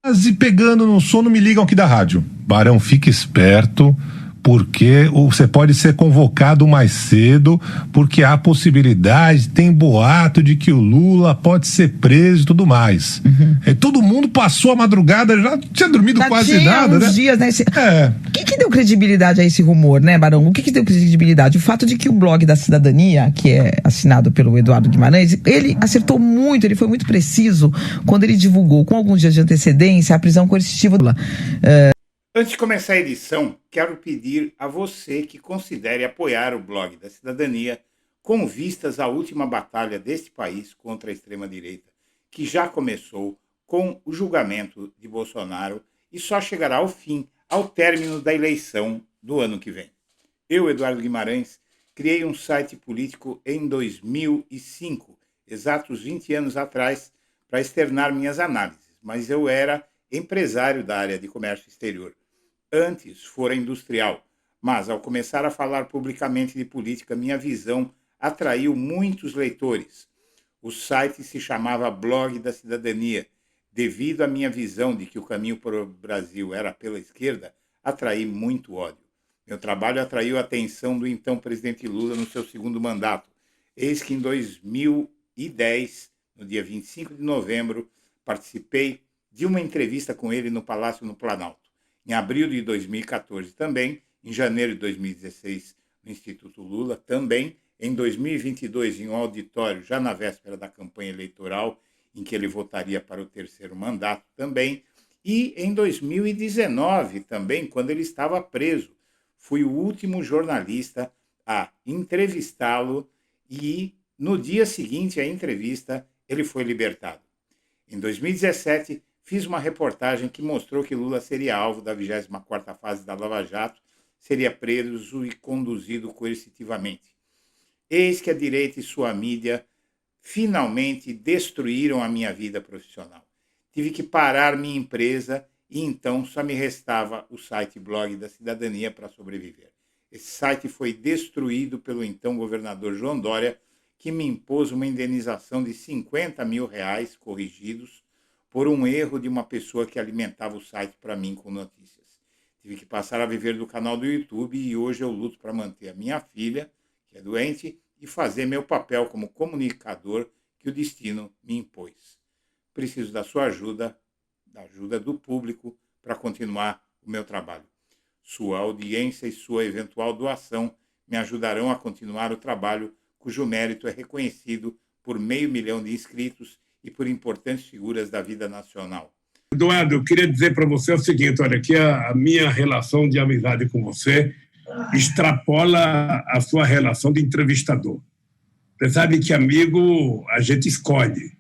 Quase pegando no sono, me ligam aqui da rádio. Barão, fique esperto, porque você pode ser convocado mais cedo, porque há possibilidade, tem boato de que o Lula pode ser preso e tudo mais. Todo mundo passou a madrugada, já tinha dormido Já quase tinha nada, uns né? dias, né? O que deu credibilidade a esse rumor, né, Barão? O que deu credibilidade? O fato de que o blog da Cidadania, que é assinado pelo Eduardo Guimarães, ele acertou muito, ele foi muito preciso quando ele divulgou com alguns dias de antecedência a prisão coercitiva do Lula. Antes de começar a edição, quero pedir a você que considere apoiar o blog da Cidadania com vistas à última batalha deste país contra a extrema-direita, que já começou com o julgamento de Bolsonaro e só chegará ao fim ao término da eleição do ano que vem. Eu, Eduardo Guimarães, criei um site político em 2005, exatos 20 anos atrás, para externar minhas análises, mas eu era empresário da área de comércio exterior. Antes fora industrial, mas ao começar a falar publicamente de política, minha visão atraiu muitos leitores. O site se chamava Blog da Cidadania. Devido à minha visão de que o caminho para o Brasil era pela esquerda, atraí muito ódio. Meu trabalho atraiu a atenção do então presidente Lula no seu segundo mandato. Eis que em 2010, no dia 25 de novembro, participei de uma entrevista com ele no Palácio no Planalto. Em abril de 2014 também, em janeiro de 2016 no Instituto Lula, também em 2022 em um auditório, já na véspera da campanha eleitoral, em que ele votaria para o terceiro mandato também, e em 2019 também, quando ele estava preso. Fui o último jornalista a entrevistá-lo e no dia seguinte à entrevista ele foi libertado. Em 2017, fiz uma reportagem que mostrou que Lula seria alvo da 24ª fase da Lava Jato, seria preso e conduzido coercitivamente. Eis que a direita e sua mídia finalmente destruíram a minha vida profissional. Tive que parar minha empresa e então só me restava o site Blog da Cidadania para sobreviver. Esse site foi destruído pelo então governador João Dória, que me impôs uma indenização de R$50 mil corrigidos por um erro de uma pessoa que alimentava o site para mim com notícias. Tive que passar a viver do canal do YouTube e hoje eu luto para manter a minha filha, que é doente, e fazer meu papel como comunicador que o destino me impôs. Preciso da sua ajuda, da ajuda do público, para continuar o meu trabalho. Sua audiência e sua eventual doação me ajudarão a continuar o trabalho cujo mérito é reconhecido por 500 mil de inscritos e por importantes figuras da vida nacional. Eduardo, eu queria dizer para você o seguinte, olha, que a minha relação de amizade com você extrapola a sua relação de entrevistador. Você sabe que amigo a gente escolhe.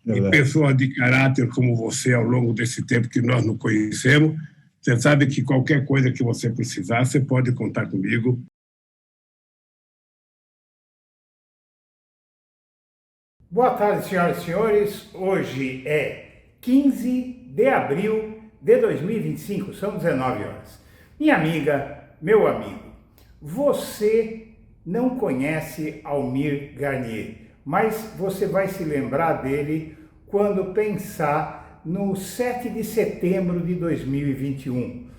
E pessoas de caráter como você, ao longo desse tempo que nós nos conhecemos, você sabe que qualquer coisa que você precisar, você pode contar comigo. Boa tarde, senhoras e senhores. Hoje é 15 de abril de 2025, são 19 horas. Minha amiga, meu amigo, você não conhece Almir Garnier, mas você vai se lembrar dele quando pensar no 7 de setembro de 2021,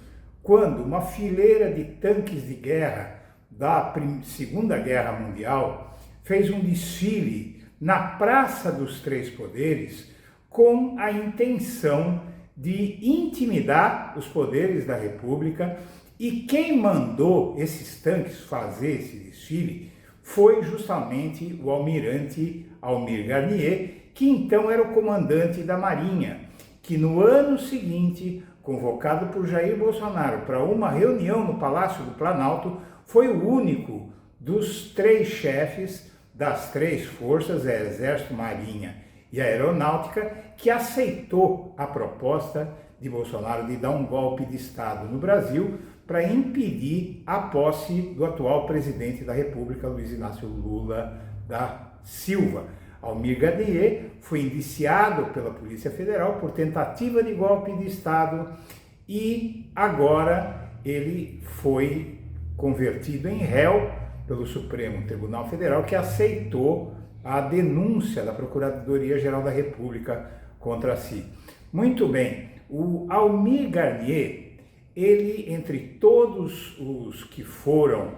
quando uma fileira de tanques de guerra da Segunda Guerra Mundial fez um desfile na Praça dos Três Poderes com a intenção de intimidar os poderes da República, e quem mandou esses tanques fazer esse desfile foi justamente o almirante Almir Garnier, que então era o comandante da Marinha, que no ano seguinte, convocado por Jair Bolsonaro para uma reunião no Palácio do Planalto, foi o único dos três chefes das três forças, Exército, Marinha e Aeronáutica, que aceitou a proposta de Bolsonaro de dar um golpe de Estado no Brasil para impedir a posse do atual presidente da República, Luiz Inácio Lula da Silva. Almir Garnier foi indiciado pela Polícia Federal por tentativa de golpe de Estado e agora ele foi convertido em réu pelo Supremo Tribunal Federal, que aceitou a denúncia da Procuradoria-Geral da República contra si. Muito bem. O Almir Garnier, ele, entre todos os que foram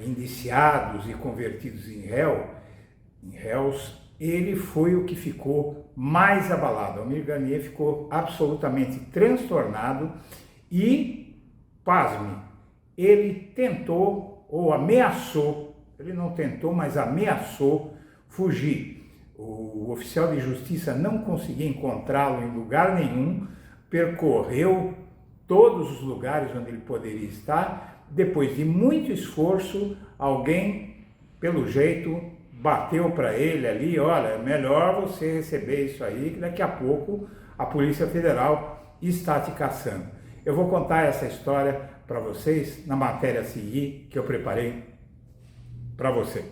indiciados e convertidos em réus, ele foi o que ficou mais abalado. Almir Garnier ficou absolutamente transtornado e, pasme, ele tentou ou ameaçou, ele não tentou, mas ameaçou fugir. O oficial de justiça não conseguia encontrá-lo em lugar nenhum, percorreu todos os lugares onde ele poderia estar. Depois de muito esforço, alguém, pelo jeito, bateu para ele ali: olha, é melhor você receber isso aí, que daqui a pouco a Polícia Federal está te caçando. Eu vou contar essa história para vocês na matéria a seguir que eu preparei para você.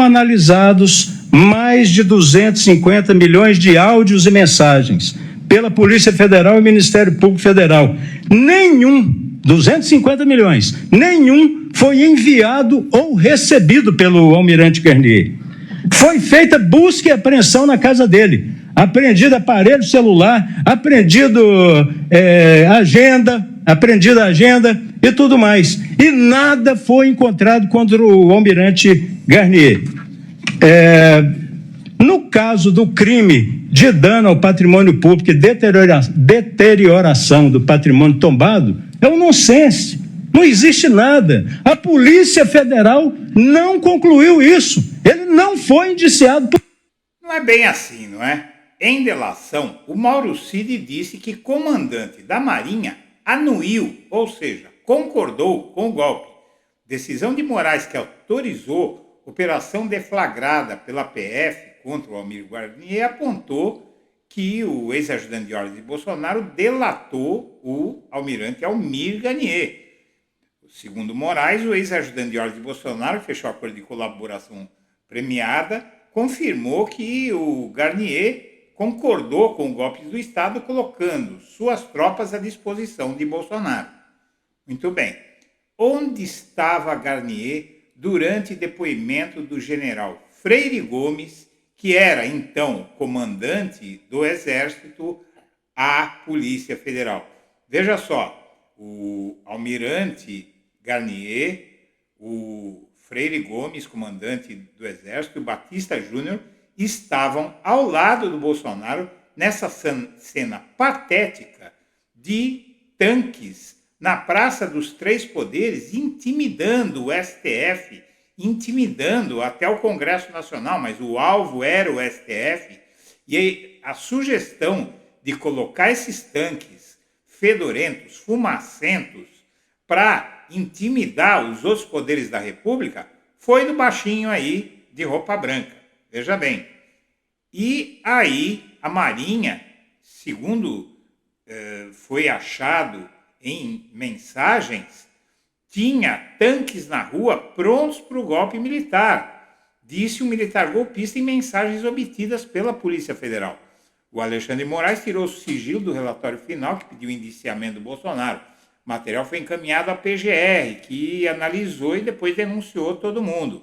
Analisados mais de 250 milhões de áudios e mensagens pela Polícia Federal e Ministério Público Federal. 250 milhões, nenhum foi enviado ou recebido pelo Almirante Garnier. Foi feita busca e apreensão na casa dele, apreendido aparelho celular, apreendido agenda e tudo mais. E nada foi encontrado contra o Almirante Garnier. No caso do crime de dano ao patrimônio público e deterioração do patrimônio tombado, é um nonsense. Não existe nada. A Polícia Federal não concluiu isso. Ele não foi indiciado. Não é bem assim, não é? Em delação, o Mauro Cid disse que comandante da Marinha anuiu, ou seja, concordou com o golpe. Decisão de Moraes que autorizou operação deflagrada pela PF contra o Almir Garnier apontou que o ex-ajudante de ordens de Bolsonaro delatou o almirante Almir Garnier. Segundo Moraes, o ex-ajudante de ordens de Bolsonaro, que fechou acordo de colaboração premiada, confirmou que o Garnier concordou com o golpe do Estado, colocando suas tropas à disposição de Bolsonaro. Muito bem. Onde estava Garnier durante depoimento do general Freire Gomes, que era então comandante do Exército, à Polícia Federal? Veja só, o almirante Garnier, o Freire Gomes, comandante do Exército, e o Batista Júnior estavam ao lado do Bolsonaro nessa cena patética de tanques na Praça dos Três Poderes, intimidando o STF, intimidando até o Congresso Nacional, mas o alvo era o STF, e a sugestão de colocar esses tanques fedorentos, fumacentos, para intimidar os outros poderes da República, foi do baixinho aí de roupa branca. Veja bem. E aí a Marinha, segundo foi achado em mensagens, tinha tanques na rua prontos para o golpe militar, disse o militar golpista em mensagens obtidas pela Polícia Federal. O Alexandre de Moraes tirou o sigilo do relatório final que pediu o indiciamento do Bolsonaro. O material foi encaminhado à PGR, que analisou e depois denunciou todo mundo.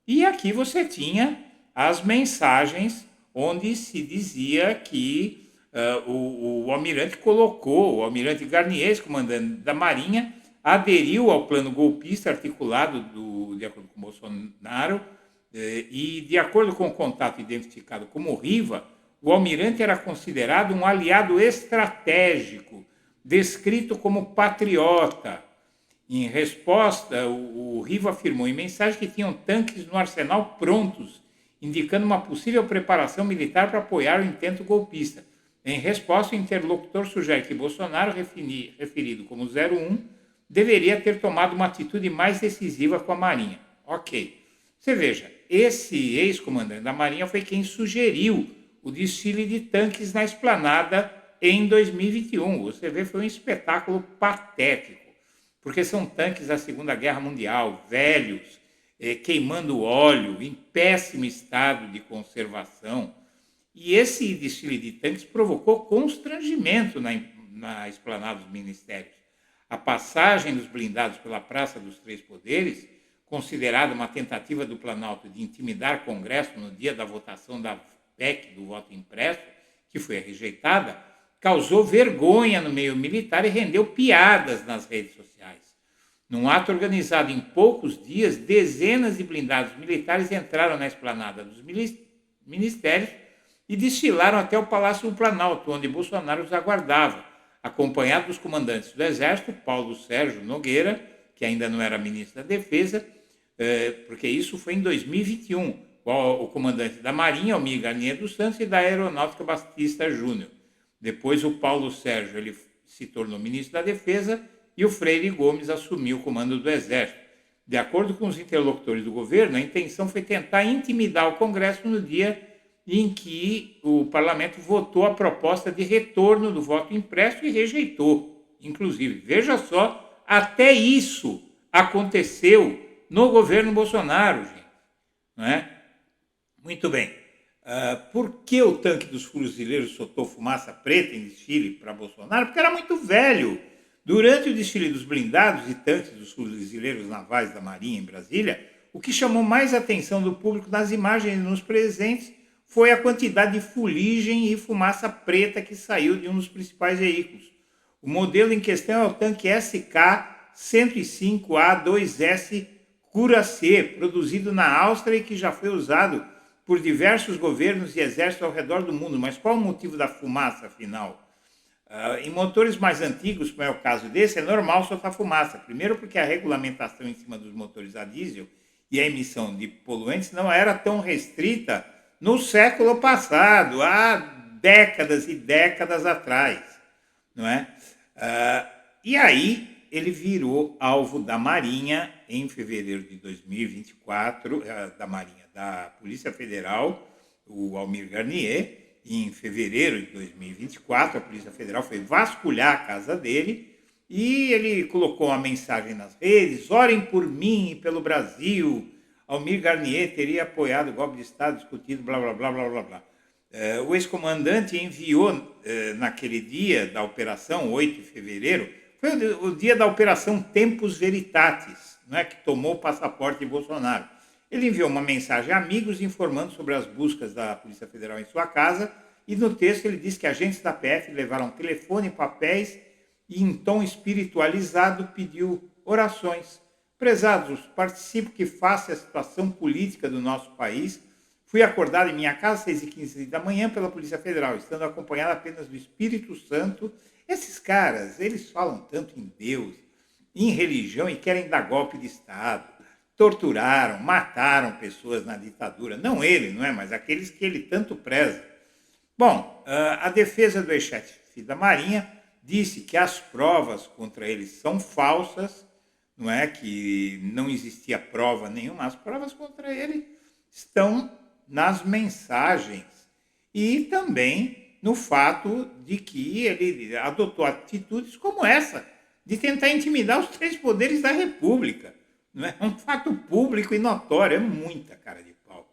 E aqui você tinha as mensagens onde se dizia que o almirante colocou, o almirante Garnier, comandante da Marinha, aderiu ao plano golpista articulado de acordo com Bolsonaro, e de acordo com o contato identificado como Riva, o almirante era considerado um aliado estratégico, descrito como patriota. Em resposta, o Riva afirmou em mensagem que tinham tanques no arsenal prontos, indicando uma possível preparação militar para apoiar o intento golpista. Em resposta, o interlocutor sugere que Bolsonaro, referido como 01, deveria ter tomado uma atitude mais decisiva com a Marinha. Ok. Você veja, esse ex-comandante da Marinha foi quem sugeriu o desfile de tanques na Esplanada em 2021. Você vê, foi um espetáculo patético, porque são tanques da Segunda Guerra Mundial, velhos, queimando óleo, em péssimo estado de conservação. E esse desfile de tanques provocou constrangimento na Esplanada dos Ministérios. A passagem dos blindados pela Praça dos Três Poderes, considerada uma tentativa do Planalto de intimidar o Congresso no dia da votação da PEC do voto impresso, que foi rejeitada, causou vergonha no meio militar e rendeu piadas nas redes sociais. Num ato organizado em poucos dias, dezenas de blindados militares entraram na Esplanada dos Ministérios e desfilaram até o Palácio do Planalto, onde Bolsonaro os aguardava, acompanhado dos comandantes do Exército, Paulo Sérgio Nogueira, que ainda não era ministro da Defesa, porque isso foi em 2021, o comandante da Marinha, Almir Garnier dos Santos, e da Aeronáutica, Batista Júnior. Depois o Paulo Sérgio ele se tornou ministro da Defesa e o Freire Gomes assumiu o comando do Exército. De acordo com os interlocutores do governo, a intenção foi tentar intimidar o Congresso no dia em que o parlamento votou a proposta de retorno do voto impresso e rejeitou. Inclusive, veja só, até isso aconteceu no governo Bolsonaro, gente. Não é? Muito bem. Por que o tanque dos fuzileiros soltou fumaça preta em desfile para Bolsonaro? Porque era muito velho. Durante o desfile dos blindados e tanques dos fuzileiros navais da Marinha em Brasília, o que chamou mais atenção do público nas imagens e nos presentes foi a quantidade de fuligem e fumaça preta que saiu de um dos principais veículos. O modelo em questão é o tanque SK-105A2S Cuirassé, produzido na Áustria e que já foi usado por diversos governos e exércitos ao redor do mundo. Mas qual o motivo da fumaça, afinal? Em motores mais antigos, como é o caso desse, é normal soltar fumaça. Primeiro porque a regulamentação em cima dos motores a diesel e a emissão de poluentes não era tão restrita no século passado, há décadas e décadas atrás, não é? E aí ele virou alvo da Marinha em fevereiro de 2024, da Polícia Federal, o Almir Garnier. Em fevereiro de 2024, a Polícia Federal foi vasculhar a casa dele e ele colocou uma mensagem nas redes: orem por mim e pelo Brasil. Almir Garnier teria apoiado o golpe de Estado discutido, blá, blá, blá, blá, blá, blá. O ex-comandante enviou, naquele dia da operação, 8 de fevereiro, foi o dia da operação Tempus Veritatis, né, que tomou o passaporte de Bolsonaro. Ele enviou uma mensagem a amigos informando sobre as buscas da Polícia Federal em sua casa e no texto ele diz que agentes da PF levaram telefone e papéis e em tom espiritualizado pediu orações. Prezados, participo que face a situação política do nosso país. Fui acordado em minha casa às 6h15 da manhã pela Polícia Federal, estando acompanhado apenas do Espírito Santo. Esses caras, eles falam tanto em Deus, em religião e querem dar golpe de Estado. Torturaram, mataram pessoas na ditadura. Não ele, não é? Mas aqueles que ele tanto preza. Bom, a defesa do ex-chefe da Marinha disse que as provas contra ele são falsas, não é? Que não existia prova nenhuma. As provas contra ele estão nas mensagens e também no fato de que ele adotou atitudes como essa, de tentar intimidar os três poderes da República. Não é um fato público e notório, é muita cara de pau.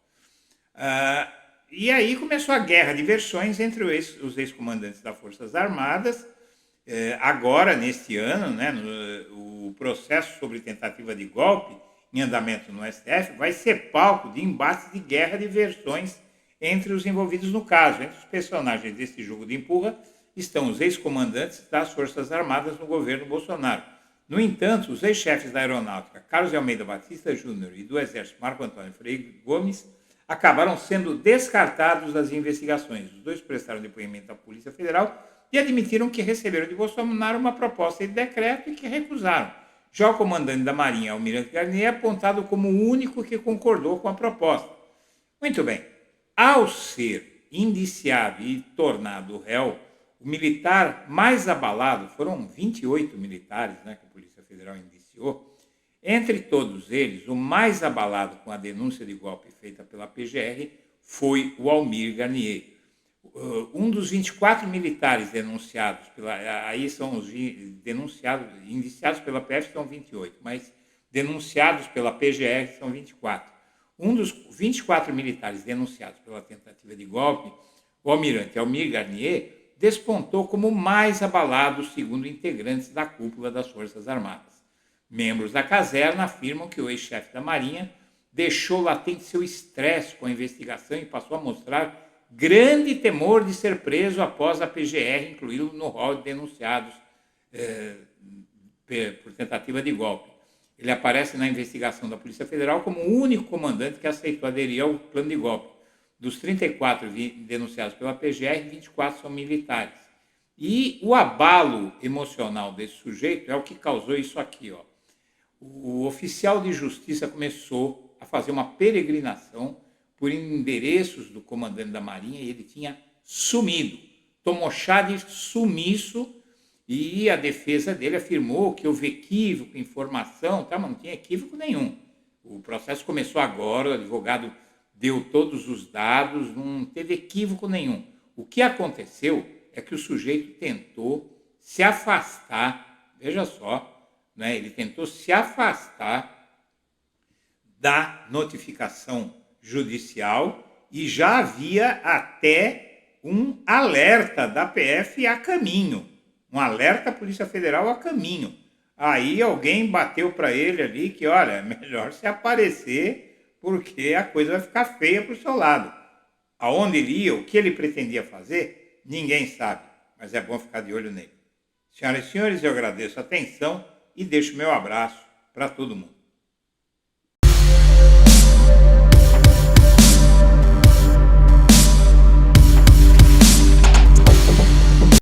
E aí começou a guerra de versões entre os ex-comandantes das Forças Armadas, Agora, neste ano, né, o processo sobre tentativa de golpe em andamento no STF vai ser palco de embates de guerra de versões entre os envolvidos no caso. Entre os personagens desse jogo de empurra estão os ex-comandantes das Forças Armadas no governo Bolsonaro. No entanto, os ex-chefes da Aeronáutica, Carlos de Almeida Batista Júnior, e do Exército, Marco Antônio Freire Gomes, acabaram sendo descartados das investigações. Os dois prestaram depoimento à Polícia Federal e admitiram que receberam de Bolsonaro uma proposta de decreto e que recusaram. Já o comandante da Marinha, Almirante Garnier, é apontado como o único que concordou com a proposta. Muito bem. Ao ser indiciado e tornado réu, o militar mais abalado, foram 28 militares, né, que a Polícia Federal indiciou. Entre todos eles, o mais abalado com a denúncia de golpe feita pela PGR foi o Almir Garnier. Um dos 24 militares denunciados, aí são os denunciados, indiciados pela PF são 28, mas denunciados pela PGR são 24. Um dos 24 militares denunciados pela tentativa de golpe, o almirante Almir Garnier, despontou como o mais abalado, segundo integrantes da cúpula das Forças Armadas. Membros da caserna afirmam que o ex-chefe da Marinha deixou latente seu estresse com a investigação e passou a mostrar grande temor de ser preso após a PGR incluí-lo no rol de denunciados por tentativa de golpe. Ele aparece na investigação da Polícia Federal como o único comandante que aceitou aderir ao plano de golpe. Dos 34 denunciados pela PGR, 24 são militares. E o abalo emocional desse sujeito é o que causou isso aqui. Ó. O oficial de justiça começou a fazer uma peregrinação por endereços do comandante da Marinha e ele tinha sumido. Tomou chá de sumiço e a defesa dele afirmou que houve equívoco, informação, tá, mas não tinha equívoco nenhum. O processo começou agora, o advogado deu todos os dados, não teve equívoco nenhum. O que aconteceu é que o sujeito tentou se afastar, veja só, né, ele tentou se afastar da notificação judicial e já havia até um alerta da PF a caminho, um alerta à Polícia Federal a caminho. Aí alguém bateu para ele ali que, olha, é melhor se aparecer porque a coisa vai ficar feia para o seu lado. Aonde ele ia, o que ele pretendia fazer, ninguém sabe, mas é bom ficar de olho nele. Senhoras e senhores, eu agradeço a atenção e deixo meu abraço para todo mundo.